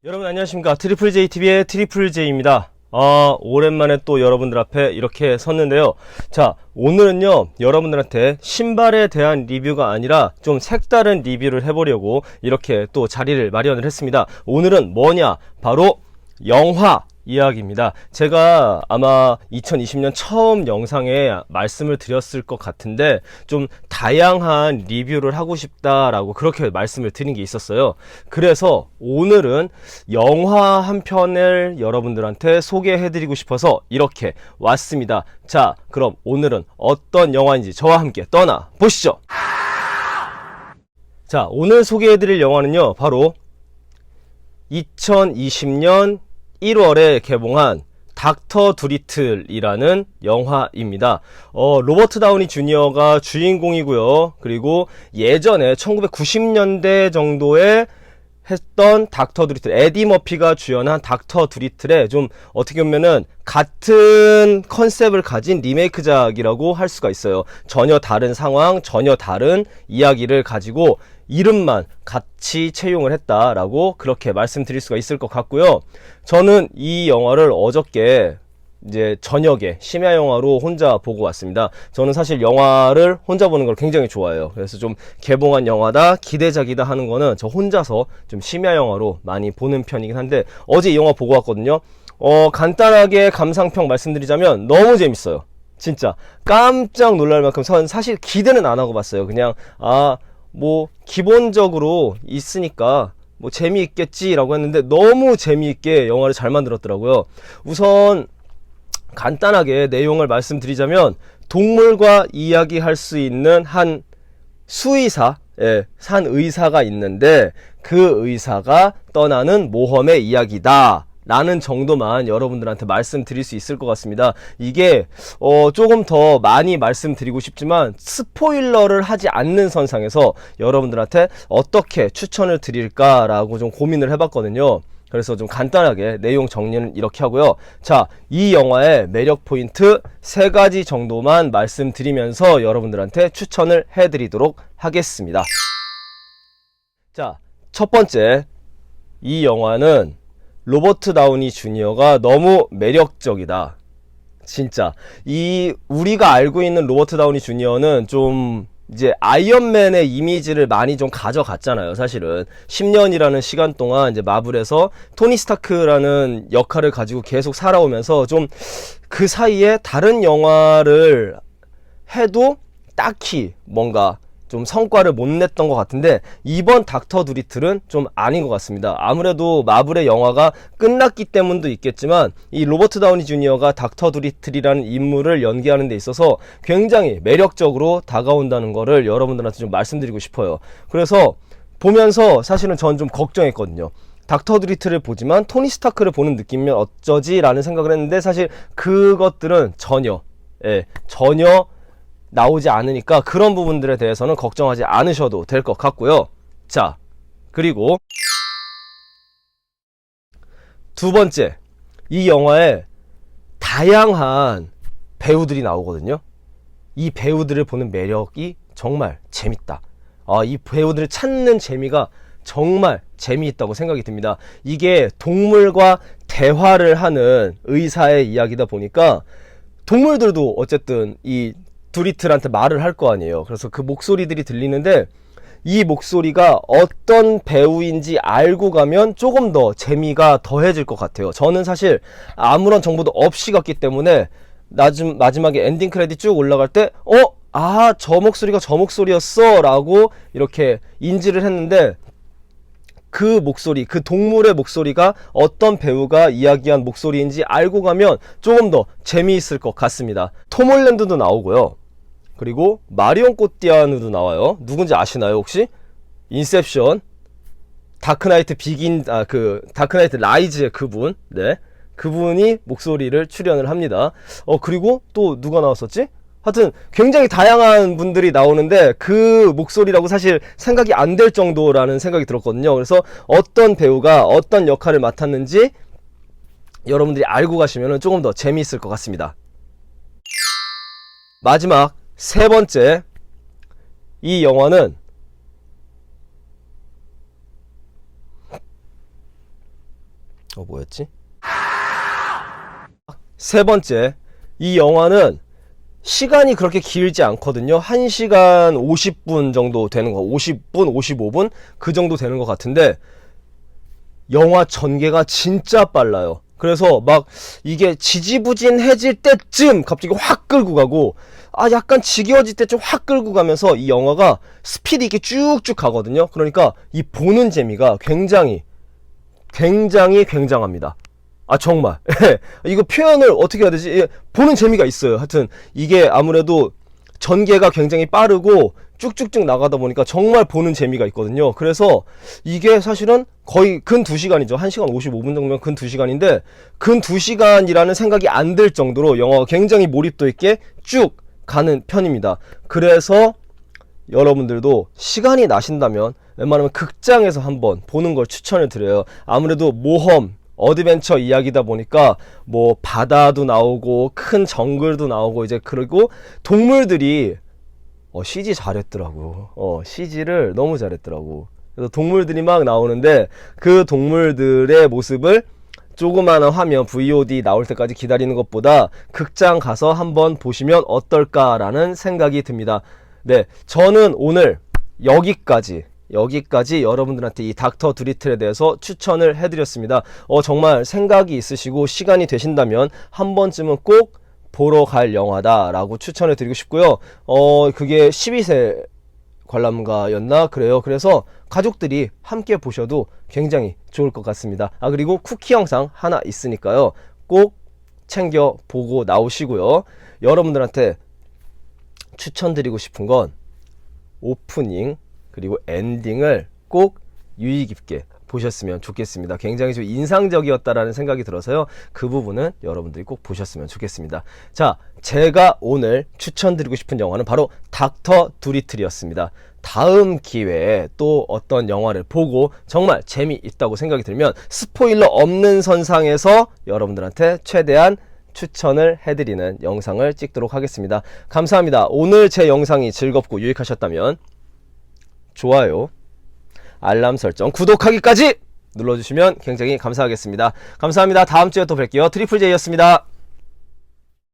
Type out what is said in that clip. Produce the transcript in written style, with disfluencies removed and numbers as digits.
여러분 안녕하십니까. 트리플 J TV의 트리플 J입니다. 오랜만에 또 여러분들 앞에 이렇게 섰는데요. 자, 오늘은요 여러분들한테 신발에 대한 리뷰가 아니라 좀 색다른 리뷰를 해보려고 이렇게 또 자리를 마련을 했습니다. 오늘은 뭐냐, 바로 영화 이야기입니다. 제가 아마 2020년 처음 영상에 말씀을 드렸을 것 같은데 좀 다양한 리뷰를 하고 싶다라고 그렇게 말씀을 드린 게 있었어요. 그래서 오늘은 영화 한 편을 여러분들한테 소개해드리고 싶어서 이렇게 왔습니다. 자, 그럼 오늘은 어떤 영화인지 저와 함께 떠나 보시죠. 자, 오늘 소개해드릴 영화는요 바로 2020년 1월에 개봉한 닥터 두리틀이라는 영화입니다. 로버트 다우니 주니어가 주인공이고요. 그리고 예전에 1990년대 정도에 했던 닥터 두리틀, 에디 머피가 주연한 닥터 두리틀의 좀 어떻게 보면은 같은 컨셉을 가진 리메이크작이라고 할 수가 있어요. 전혀 다른 상황, 전혀 다른 이야기를 가지고 이름만 같이 채용을 했다라고 그렇게 말씀드릴 수가 있을 것 같고요. 저는 이 영화를 어저께 이제 저녁에 심야 영화로 혼자 보고 왔습니다. 저는 사실 영화를 혼자 보는 걸 굉장히 좋아해요. 그래서 좀 개봉한 영화다, 기대작이다 하는 거는 저 혼자서 좀 심야 영화로 많이 보는 편이긴 한데 어제 이 영화 보고 왔거든요. 간단하게 감상평 말씀드리자면 너무 재밌어요. 진짜 깜짝 놀랄 만큼. 전 사실 기대는 안 하고 봤어요. 그냥 뭐 기본적으로 있으니까 뭐 재미있겠지라고 했는데 너무 재미있게 영화를 잘 만들었더라고요. 우선 간단하게 내용을 말씀드리자면 동물과 이야기할 수 있는 한 수의사, 산 의사가 있는데 그 의사가 떠나는 모험의 이야기다 라는 정도만 여러분들한테 말씀드릴 수 있을 것 같습니다. 이게 조금 더 많이 말씀드리고 싶지만 스포일러를 하지 않는 선상에서 여러분들한테 어떻게 추천을 드릴까라고 좀 고민을 해봤거든요. 그래서 좀 간단하게 내용 정리는 이렇게 하고요. 자, 이 영화의 매력 포인트 3가지 정도만 말씀드리면서 여러분들한테 추천을 해드리도록 하겠습니다. 자, 첫 번째, 이 영화는 로버트 다우니 주니어가 너무 매력적이다. 진짜 우리가 알고 있는 로버트 다우니 주니어는 좀 이제 아이언맨의 이미지를 많이 좀 가져갔잖아요. 사실은 10년이라는 시간 동안 이제 마블에서 토니 스타크라는 역할을 가지고 계속 살아오면서 좀 그 사이에 다른 영화를 해도 딱히 뭔가 좀 성과를 못 냈던 것 같은데 이번 닥터 두리틀은 좀 아닌 것 같습니다. 아무래도 마블의 영화가 끝났기 때문도 있겠지만 이 로버트 다우니 주니어가 닥터 두리틀이라는 인물을 연기하는 데 있어서 굉장히 매력적으로 다가온다는 거를 여러분들한테 좀 말씀드리고 싶어요. 그래서 보면서 사실은 전 좀 걱정했거든요. 닥터 두리틀을 보지만 토니 스타크를 보는 느낌이면 어쩌지 라는 생각을 했는데 사실 그것들은 전혀 나오지 않으니까 그런 부분들에 대해서는 걱정하지 않으셔도 될 것 같고요. 자, 그리고 두 번째, 이 영화에 다양한 배우들이 나오거든요. 이 배우들을 보는 매력이 정말 재밌다. 이 배우들을 찾는 재미가 정말 재미있다고 생각이 듭니다. 이게 동물과 대화를 하는 의사의 이야기다 보니까 동물들도 어쨌든 이 두리틀한테 말을 할 거 아니에요. 그래서 그 목소리들이 들리는데 이 목소리가 어떤 배우인지 알고 가면 조금 더 재미가 더해질 것 같아요. 저는 사실 아무런 정보도 없이 갔기 때문에 마지막에 엔딩 크레딧 쭉 올라갈 때 저 목소리가 저 목소리였어 라고 이렇게 인지를 했는데 그 목소리, 그 동물의 목소리가 어떤 배우가 이야기한 목소리인지 알고 가면 조금 더 재미있을 것 같습니다. 톰 홀랜드도 나오고요. 그리고 마리온 꼬띠아누도 나와요. 누군지 아시나요 혹시? 인셉션, 다크나이트 다크나이트 라이즈의 그분, 그분이 목소리를 출연을 합니다. 그리고 또 누가 나왔었지? 하여튼 굉장히 다양한 분들이 나오는데 그 목소리라고 사실 생각이 안 될 정도라는 생각이 들었거든요. 그래서 어떤 배우가 어떤 역할을 맡았는지 여러분들이 알고 가시면 조금 더 재미있을 것 같습니다. 마지막 세 번째, 이 영화는 뭐였지? 세 번째, 이 영화는 시간이 그렇게 길지 않거든요. 1시간 50분 정도 되는 거, 50분, 55분 그 정도 되는 것 같은데 영화 전개가 진짜 빨라요. 그래서 막 이게 지지부진해질 때쯤 갑자기 확 끌고 가고, 약간 지겨워질 때쯤 확 끌고 가면서 이 영화가 스피드 있게 쭉쭉 가거든요. 그러니까 이 보는 재미가 굉장히 굉장합니다. 정말. 이거 표현을 어떻게 해야 되지? 보는 재미가 있어요. 하여튼 이게 아무래도 전개가 굉장히 빠르고 쭉쭉쭉 나가다 보니까 정말 보는 재미가 있거든요. 그래서 이게 사실은 거의 근 2시간이죠. 1시간 55분 정도면 근 2시간인데 근 2시간이라는 생각이 안 들 정도로 영화가 굉장히 몰입도 있게 쭉 가는 편입니다. 그래서 여러분들도 시간이 나신다면 웬만하면 극장에서 한번 보는 걸 추천을 드려요. 아무래도 모험, 어드벤처 이야기다 보니까 뭐 바다도 나오고 큰 정글도 나오고 이제 그리고 동물들이 CG 잘했더라고. CG를 너무 잘했더라고. 그래서 동물들이 막 나오는데 그 동물들의 모습을 조그마한 화면 VOD 나올 때까지 기다리는 것보다 극장 가서 한번 보시면 어떨까라는 생각이 듭니다. 네, 저는 오늘 여기까지 여러분들한테 이 닥터 드리틀에 대해서 추천을 해드렸습니다. 정말 생각이 있으시고 시간이 되신다면 한 번쯤은 꼭 보러 갈 영화다 라고 추천을 드리고 싶고요. 그게 12세 관람가였나 그래요. 그래서 가족들이 함께 보셔도 굉장히 좋을 것 같습니다. 그리고 쿠키 영상 하나 있으니까요, 꼭 챙겨 보고 나오시고요. 여러분들한테 추천드리고 싶은 건 오프닝 그리고 엔딩을 꼭 유의 깊게 보셨으면 좋겠습니다. 굉장히 좀 인상적이었다라는 생각이 들어서요, 그 부분은 여러분들이 꼭 보셨으면 좋겠습니다. 자, 제가 오늘 추천드리고 싶은 영화는 바로 닥터 두리틀이었습니다. 다음 기회에 또 어떤 영화를 보고 정말 재미있다고 생각이 들면 스포일러 없는 선상에서 여러분들한테 최대한 추천을 해드리는 영상을 찍도록 하겠습니다. 감사합니다. 오늘 제 영상이 즐겁고 유익하셨다면 좋아요, 알람 설정, 구독하기까지 눌러주시면 굉장히 감사하겠습니다. 감사합니다. 다음 주에 또 뵐게요. 트리플 J였습니다.